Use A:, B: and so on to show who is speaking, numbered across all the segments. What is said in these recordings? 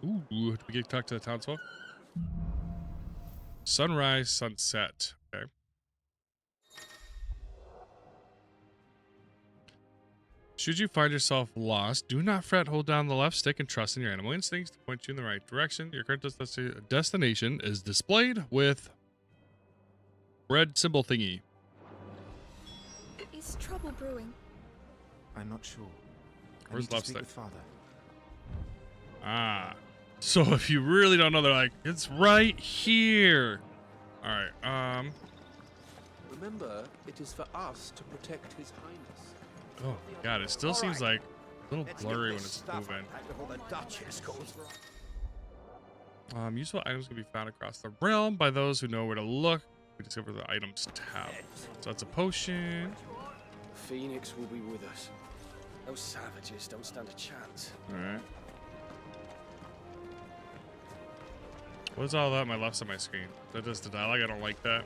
A: Ooh, do we get to talk to the townsfolk? Sunrise, sunset. Okay. Should you find yourself lost, do not fret. Hold down the left stick and trust in your animal instincts to point you in the right direction. Your current destination is displayed with red symbol thingy.
B: Is trouble brewing?
C: I'm not sure.
A: Where's left stick?
C: Father.
A: Ah. So if you really don't know, they're like, it's right here. All right.
D: Remember, it is for us to protect His Highness.
A: Oh God, it still seems like a little blurry when it's moving.
E: The Duchess calls for.
A: Useful items can be found across the realm by those who know where to look. We discover the items tab. So that's a potion.
D: Phoenix will be with us. Those savages don't stand a chance.
A: All right. What's all that on my left side of my screen? That does the dialogue. I don't like that.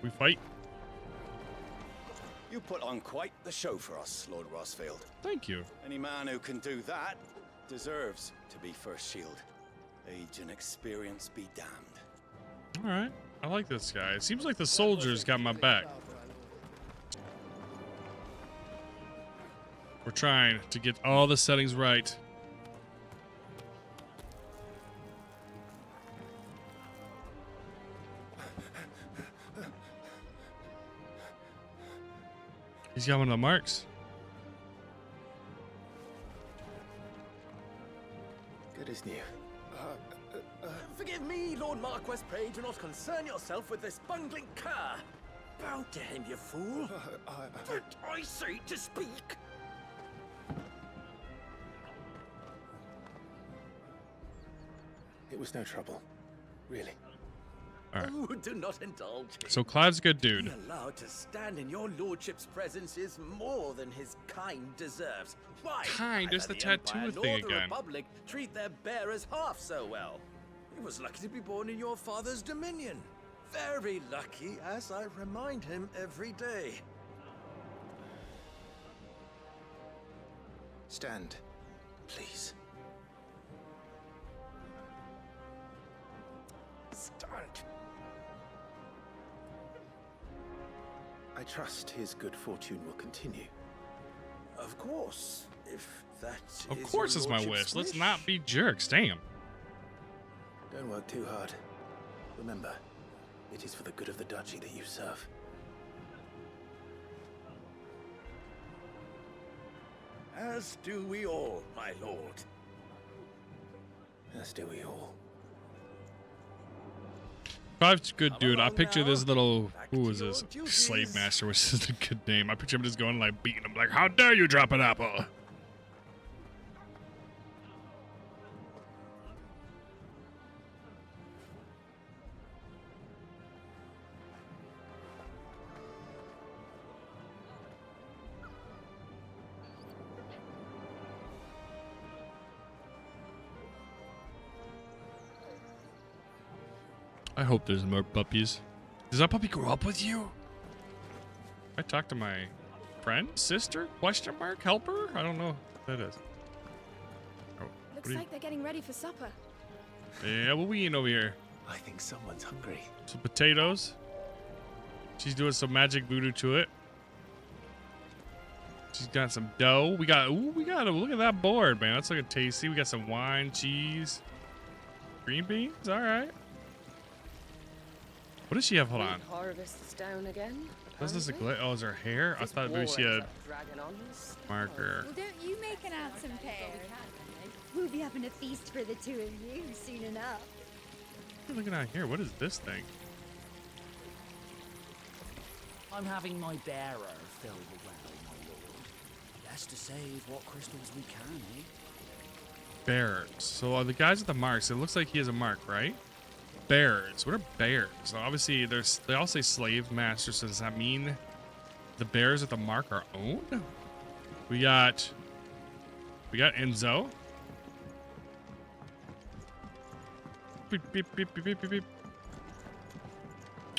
A: We fight.
E: You put on quite the show for us, Lord Rossfield.
A: Thank you.
E: Any man who can do that deserves to be first shield. Age and experience be damned.
A: All right. I like this guy. It seems like the soldiers got my back. We're trying to get all the settings right. He's got one of the marks.
D: Good as new.
F: Forgive me, Lord Marquess. Pray do not concern yourself with this bungling cur. Bow to him, you fool. Did I say to speak?
D: It was no trouble. Really.
A: All right.
F: Oh, do not indulge him.
A: So Clive's a good dude.
F: Being allowed to stand in your lordship's presence is more than his kind deserves. Why?
A: Kind? There's
F: neither
A: the tattoo
F: Empire
A: thing
F: nor the
A: again.
F: Republic treat their bearers half so well. He was lucky to be born in your father's dominion. Very lucky, as I remind him every day.
D: Stand, please.
F: Stand.
D: I trust his good fortune will continue.
F: Of course, if that
A: Of
F: is
A: course
F: your
A: it's my
F: lordship's
A: wish. Let's not be jerks. Damn.
D: Don't work too hard. Remember, it is for the good of the duchy that you serve.
F: As do we all, my lord.
D: As do we all.
A: Clive's a good dude. I
F: along
A: picture
F: now.
A: this little,
F: Back
A: who
F: to
A: is
F: your
A: this?
F: duties.
A: Slave master, which is a good name. I picture him just going like beating him like, how dare you drop an apple? I hope there's more puppies. Does that puppy grow up with you? I talked to my friend, sister, question mark, helper? I don't know what that is. Oh,
B: Looks
A: what are you-
B: like they're getting ready for supper.
A: Yeah, what we eating over here?
D: I think someone's hungry.
A: Some potatoes. She's doing some magic voodoo to it. She's got some dough. We got look at that board, man. That's looking tasty. We got some wine, cheese, green beans. All right. What does she have? Hold on.
G: Harvest's down again.
A: Was this a
G: apparently.
A: glitch? Oh, is her hair? I
G: This
A: thought maybe
G: war
A: she
G: ends
A: had
G: up dragging on us.
A: marker.
H: Well, don't you make an handsome pair? We'll be having a feast for the two of you soon enough.
A: What are you looking at here? What is this thing?
I: I'm having my bearer fill the well, my lord. Best to save what crystals we can, eh?
A: Bears. So the guys with the marks, it looks like he has a mark, right? Bears. What are bears? So obviously, they all say slave master. So does that mean the bears with the mark are owned? We got Enzo. Beep, beep, beep, beep, beep, beep, beep.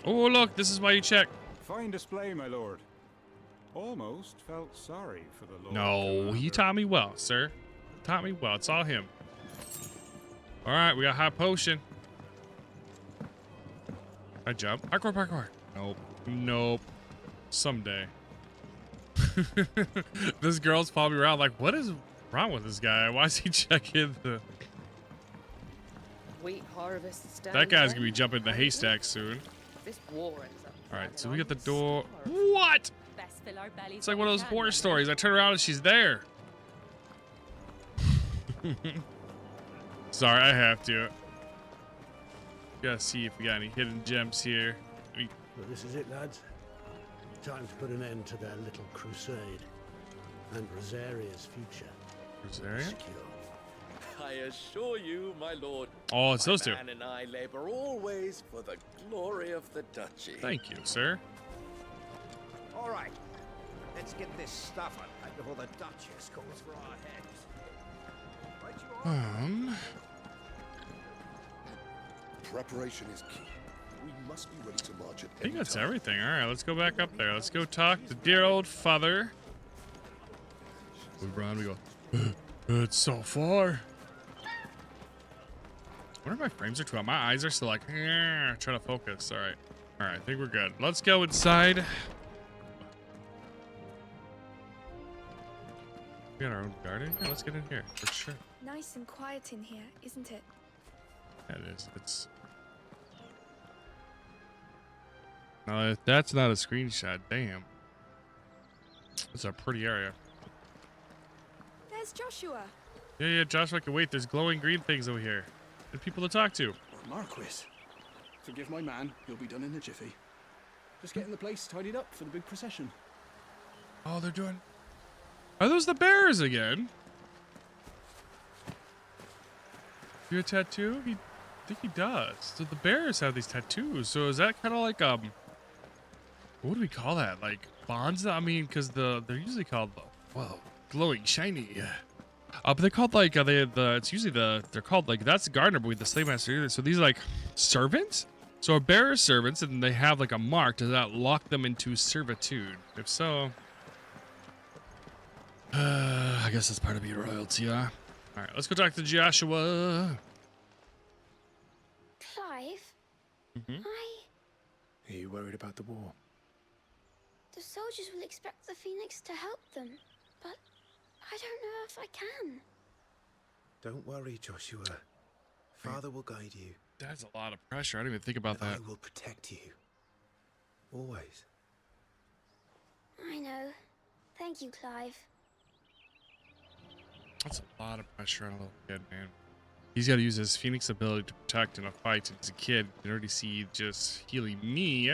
A: Oh, look, this is why you check.
J: Fine display, my lord. almost felt sorry for the Lord
A: No, he
J: Commander.
A: taught me well, sir. Taught me well. It's all him. All right, we got high potion. I jump. Parkour, parkour. Nope. Nope. Someday. This girl's following me around like, what is wrong with this guy? Why is he checking the...
G: Wheat harvest's down
A: That guy's gonna be
G: again.
A: jumping the haystack soon.
G: This war ends up
A: All right,
G: dragging
A: so we
G: on,
A: got the
G: we'll
A: door.
G: starve.
A: What?
B: Best fill our bellies
A: It's like
B: while
A: one of
B: we
A: those
B: can,
A: horror
B: young
A: stories. I turn around and she's there. Sorry, I have to. Gotta see if we got any hidden gems here.
K: Well, this is it, lads. Time to put an end to their little crusade. And Rosaria's future.
A: Rosaria?
K: Secure.
F: I assure you, my lord.
A: Oh, it's
F: my
A: those two.
F: man and I labor always for the glory of the duchy.
A: Thank you, sir.
K: All right. Let's get this stuff unpacked before the Duchess calls for our heads. Right, you are.
L: Preparation is key. We must be ready to march at
A: I think
L: any
A: that's
L: time.
A: everything. All right, let's go back up there. Let's go talk to dear old father. We run, we go, it's so far. I wonder if my frames are too high. My eyes are still like, trying to focus. All right. All right, I think we're good. Let's go inside. We got our own garden? Yeah, let's get in here, for sure.
B: Nice and quiet in here, isn't it?
A: Yeah, it is. It's... No, that's not a screenshot. Damn. It's a pretty area.
B: There's Joshua.
A: Yeah, Joshua can wait. There's glowing green things over here. And people to talk to.
J: Marquis, forgive my man. He'll be done in a jiffy. Just getting the place tidied up for the big procession.
A: Oh, they're doing... Are those the bears again? You a tattoo? I think he does. So the bears have these tattoos. So is that kind of like, what do we call that? Like bonds? I mean, because they're usually called, whoa, glowing, shiny. But they're called like, it's usually they're called like, that's Gardner, but with the slave master. So these are like servants? So a bear is servants and they have like a mark. Does that lock them into servitude? If so, I guess that's part of being royalty, huh? All right, let's go talk to Joshua.
H: Clive?
A: Mm-hmm.
C: Are you worried about the war?
H: The soldiers will expect the Phoenix to help them, but I don't know if I can.
C: Don't worry, Joshua. Father will guide you.
A: That's a lot of pressure. I didn't even think about
C: And
A: that.
C: I will protect you. Always.
H: I know. Thank you, Clive.
A: That's a lot of pressure on a little kid, man. He's got to use his Phoenix ability to protect in a fight. As a kid, you can already see just healing me.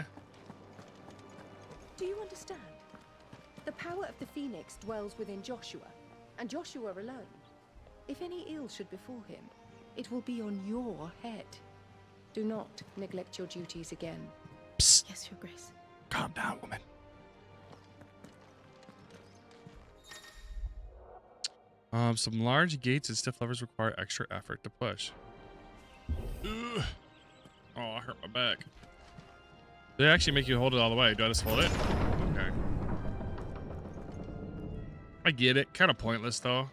M: Do you understand? The power of the Phoenix dwells within Joshua, and Joshua alone. If any ill should befall him, it will be on your head. Do not neglect your duties again.
A: Psst.
M: Yes, Your Grace.
A: Calm down, woman. Some large gates and stiff levers require extra effort to push. Ugh. Oh, I hurt my back. They actually make you hold it all the way. Do I just hold it? Okay. I get it. Kind of pointless, though.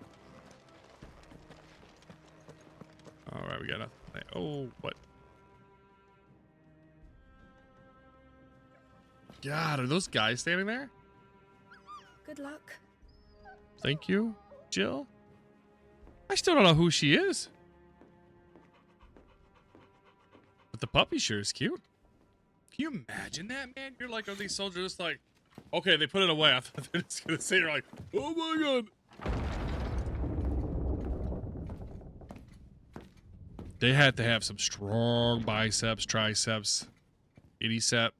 A: All right, we got nothing. Oh, what? God, are those guys standing there?
B: Good luck.
A: Thank you, Jill. I still don't know who she is. But the puppy sure is cute. Can you imagine that, man? You're like, are these soldiers just like, okay, they put it away. I thought they were just going to say, you're like, oh my God. They had to have some strong biceps, triceps, idicep.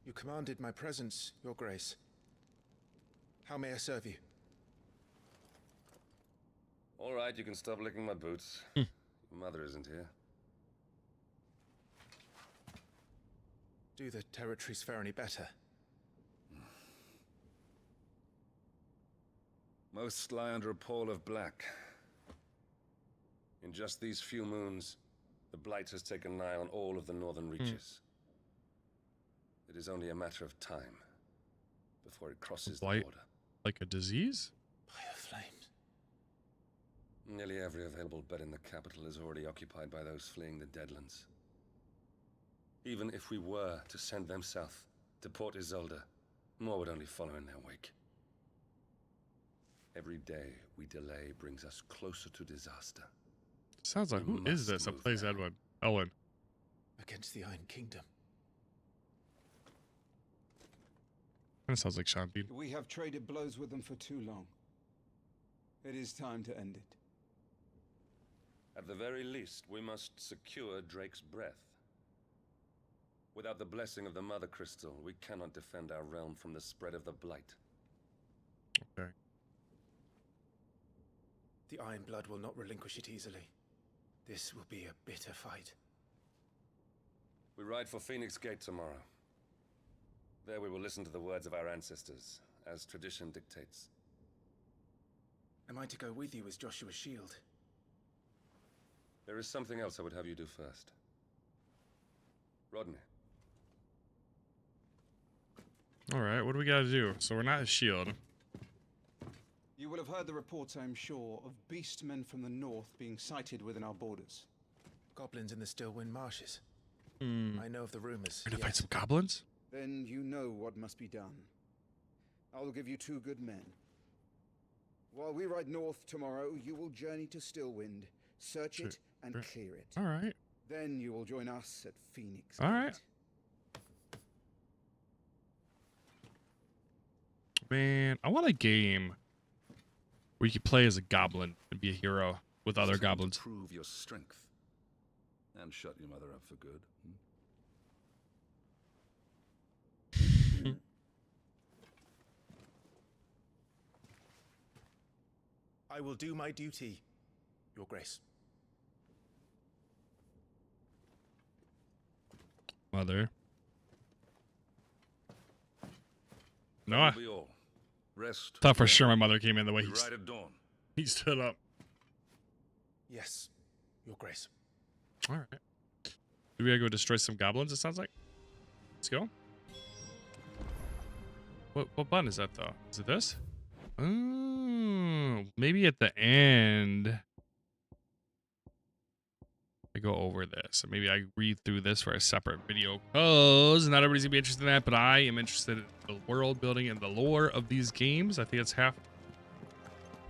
C: You commanded my presence, Your Grace. How may I serve you?
N: All right, you can stop licking my boots.
A: Hmm.
N: Your mother isn't here.
C: Do the territories fare any better?
N: Most lie under a pall of black. In just these few moons, the Blight has taken nigh on all of the northern reaches. It is only a matter of time before it crosses
A: Blight,
N: the border.
A: like a disease?
D: Bioflames.
N: Nearly every available bed in the capital is already occupied by those fleeing the Deadlands. Even if we were to send them south to Port Isolde, more would only follow in their wake. Every day we delay brings us closer to disaster.
A: Sounds like, who is this that plays Edwin? Elwin.
C: Against the Iron Kingdom.
A: That sounds like Sean Bean.
O: We have traded blows with them for too long. It is time to end it.
N: At the very least, we must secure Drake's breath. Without the blessing of the Mother Crystal, we cannot defend our realm from the spread of the Blight.
A: Okay.
C: The Iron Blood will not relinquish it easily. This will be a bitter fight.
N: We ride for Phoenix Gate tomorrow. There we will listen to the words of our ancestors, as tradition dictates.
C: Am I to go with you as Joshua's shield?
N: There is something else I would have you do first. Rodney.
A: Alright, what do we gotta do? So we're not his shield.
O: You will have heard the reports, I am sure, of beastmen from the north being sighted within our borders.
C: Goblins in the Stillwind Marshes. I know of the rumors.
A: We're gonna fight some goblins?
O: Then you know what must be done. I will give you 2 good men. While we ride north tomorrow, you will journey to Stillwind, search it, and clear it.
A: Alright.
O: Then you will join us at Phoenix.
A: Alright. Man, I want a game where you can play as a goblin and be a hero with other goblins.
L: Prove your strength and shut your mother up for good.
C: I will do my duty, Your Grace.
A: Mother. No, I
L: Be all. Rest.
A: thought for sure my mother came in the way
L: We ride at dawn.
A: he stood up.
C: Yes, Your Grace.
A: All right. Do we gotta go destroy some goblins? It sounds like. Let's go. What button is that though? Is it this? Oh, maybe at the end I go over this. Or maybe I read through this for a separate video. Cause not everybody's gonna be interested in that, but I am interested in the world building and the lore of these games. I think it's half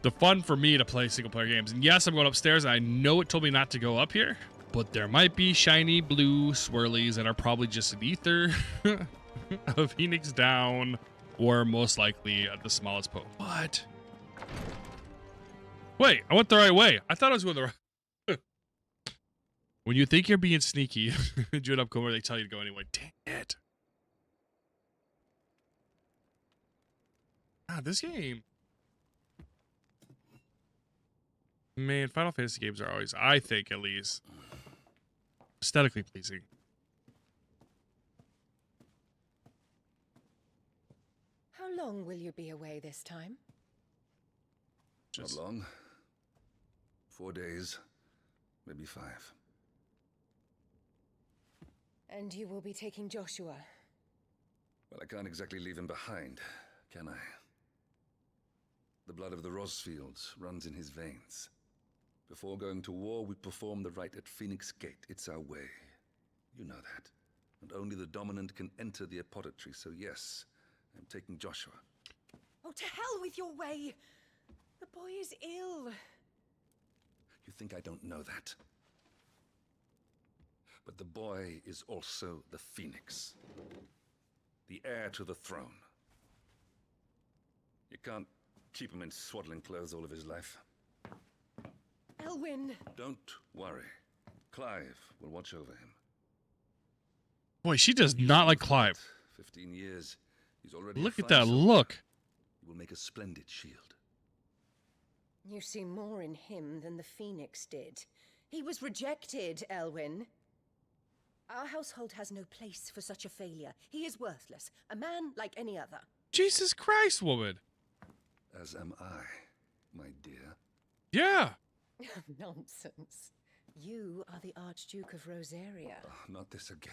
A: the fun for me to play single player games. And yes, I'm going upstairs. I know it told me not to go up here, but there might be shiny blue swirlies that are probably just an ether of Phoenix Down, or most likely at the smallest What? Wait, I went the right way. I thought I was going the right. When you think you're being sneaky, you end up going where they tell you to go anyway. Dang it. Ah, this game. Man, Final Fantasy games are always, I think at least, aesthetically pleasing.
M: How long will you be away this time?
L: Not long. 4 days, maybe 5.
M: And you will be taking Joshua.
L: Well, I can't exactly leave him behind, can I? The blood of the Rosfields runs in his veins. Before going to war, we perform the rite at Phoenix Gate. It's our way. You know that. And only the dominant can enter the apothecary, so yes, I'm taking Joshua.
M: Oh, to hell with your way! The boy is ill.
L: You think I don't know that? But the boy is also the Phoenix. The heir to the throne. You can't keep him in swaddling clothes all of his life.
M: Elwin!
L: Don't worry. Clive will watch over him.
A: Boy, she does not like Clive.
L: 15 years. He's already
A: Look
L: a
A: at that
L: fine
A: look.
L: He will make a splendid shield.
M: You see more in him than the Phoenix did. He was rejected, Elwin. Our household has no place for such a failure. He is worthless. A man like any other.
A: Jesus Christ, woman.
L: As am I, my dear.
A: Yeah.
M: Nonsense. You are the Archduke of Rosaria.
L: Oh, not this again.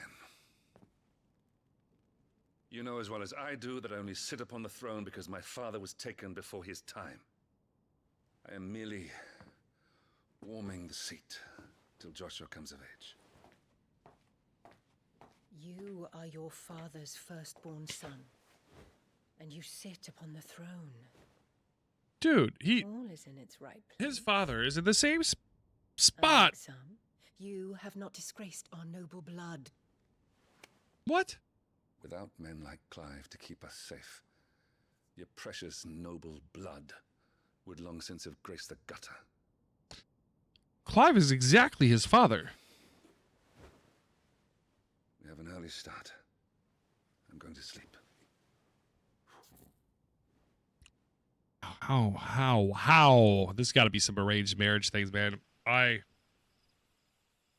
L: You know as well as I do that I only sit upon the throne because my father was taken before his time. I am merely warming the seat till Joshua comes of age.
M: You are your father's firstborn son, and you sit upon the throne.
A: Dude,
M: All is in its right place.
A: his father is in the same spot.
M: Unlike some, you have not disgraced our noble blood.
A: What?
L: Without men like Clive to keep us safe, your precious noble blood would long since have graced the gutter.
A: Clive is exactly his father.
L: We have an early start. I'm going to sleep.
A: How? This got to be some arranged marriage things, man.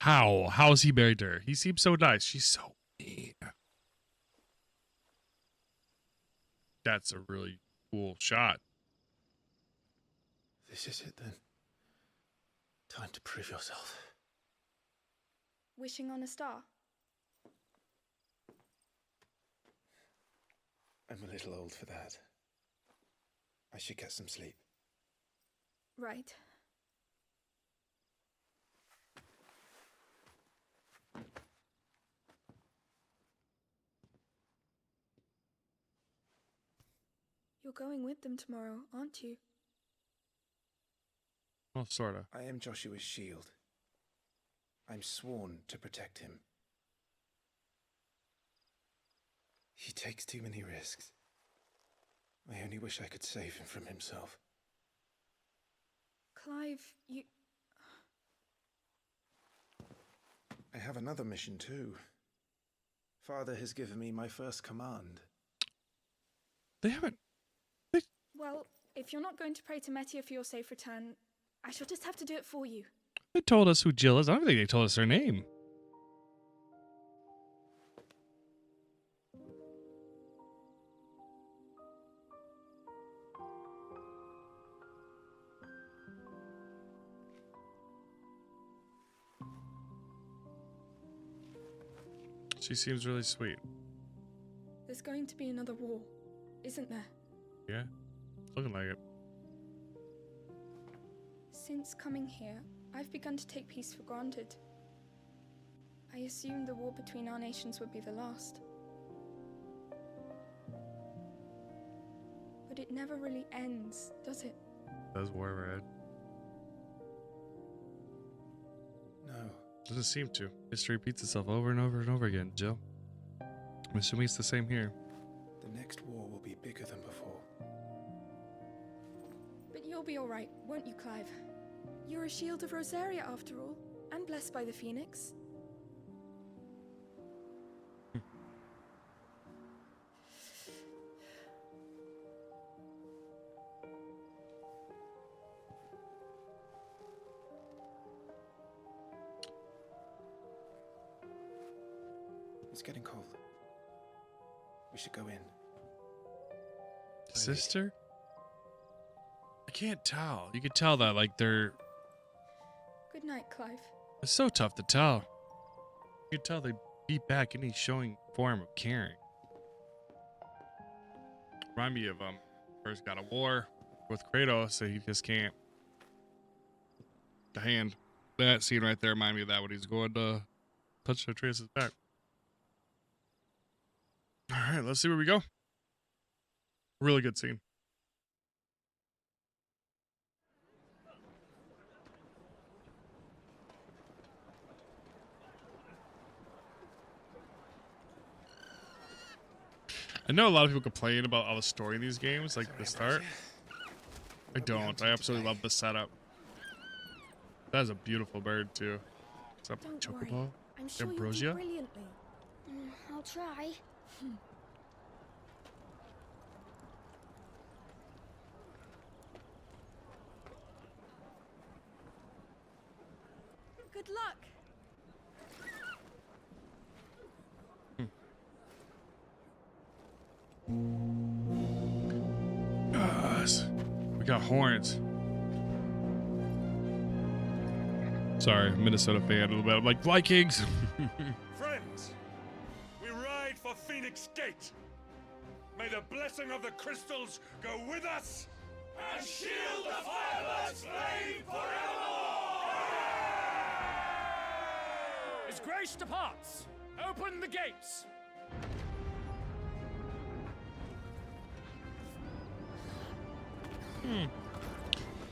A: How is he married to her? He seems so nice. She's so mean. That's a really cool shot.
D: This is it then. Time to prove yourself.
B: Wishing on a star?
C: I'm a little old for that. I should get some sleep.
B: Right. You're going with them tomorrow, aren't you?
A: Well, sorta.
C: I am Joshua's shield. I'm sworn to protect him. He takes too many risks. I only wish I could save him from himself.
B: Clive, you...
C: I have another mission too. Father has given me my first command.
A: They haven't...
B: Well, if you're not going to pray to Metia for your safe return, I shall just have to do it for you.
A: They told us who Jill is. I don't think they told us her name. She seems really sweet.
B: There's going to be another war, isn't there?
A: Yeah, looking like it.
B: Since coming here, I've begun to take peace for granted. I assumed the war between our nations would be the last. But it never really ends, does it?
A: Does war red?
C: No.
A: Doesn't seem to. History repeats itself over and over and over again, Jill. I'm assuming it's the same here.
C: The next war will be bigger than before.
B: But you'll be alright, won't you, Clive? You're a shield of Rosaria after all, and blessed by the Phoenix.
C: It's getting cold. We should go in.
A: Sister? I can't tell. You could tell that, like, they're...
B: Good night, Clive.
A: It's so tough to tell. You could tell they beat back any showing form of caring. Remind me of, first God of War with Kratos, so he just can't. The hand. That scene right there reminded me of that when he's going to touch Atreus' back. Alright, let's see where we go. Really good scene. I know a lot of people complain about all the story in these games, like the start. I don't. I absolutely love the setup. That is a beautiful bird, too. What's up,
B: Don't
A: Chocobo?
B: worry. I'm sure you'll do
A: Ambrosia?
B: brilliantly.
H: I'll try.
B: Good luck.
A: Yes. We got horns. Sorry, Minnesota fan a little bit. I'm like, Vikings.
P: Friends, we ride for Phoenix Gate. May the blessing of the crystals go with us and shield the firebird's flame forevermore!
I: His grace departs! Open the gates!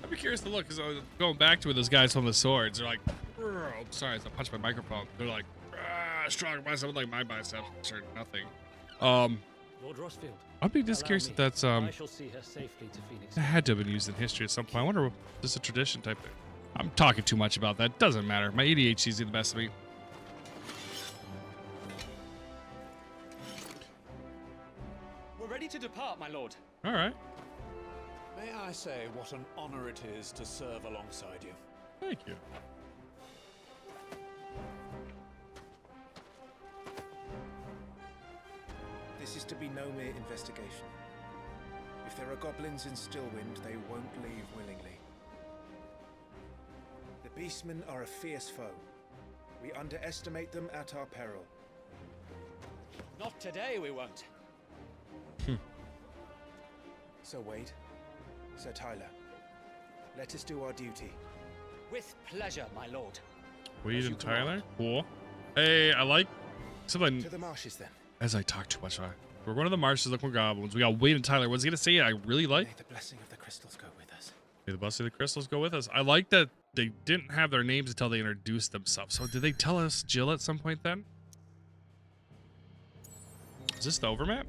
A: I'd be curious to look, because I was going back to where those guys from the swords. They're like, oh, sorry, I punched my microphone. They're like, strong bicep, like my biceps, or nothing.
Q: Lord Rossfield,
A: I'd be just curious if that's
Q: I shall see her safely to Phoenix.
A: it had to have been used in history at some point. I wonder if this is a tradition type thing. I'm talking too much about that. Doesn't matter. My ADHD is the best of me.
R: We're ready to depart, my lord.
A: All right.
S: May I say what an honor it is to serve alongside you?
A: Thank you.
C: This is to be no mere investigation. If there are goblins in Stillwind, they won't leave willingly. The beastmen are a fierce foe. We underestimate them at our peril.
R: Not today, we won't.
C: Sir Wade, Sir Tyler, let us do our duty.
R: With pleasure, my lord.
A: Wade and Tyler? Cool. Hey, I like something.
C: To the marshes, then.
A: As I talk too much, we're going to the marshes, look more goblins. We got Wade and Tyler. What's he going to say? I really like.
C: May the blessing of the crystals go with us.
A: May the blessing of the crystals go with us. I like that they didn't have their names until they introduced themselves. So did they tell us Jill at some point then? Is this the overmap?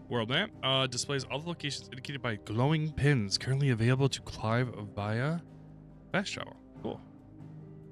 A: World map displays all the locations indicated by glowing pins currently available to Clive via fast travel.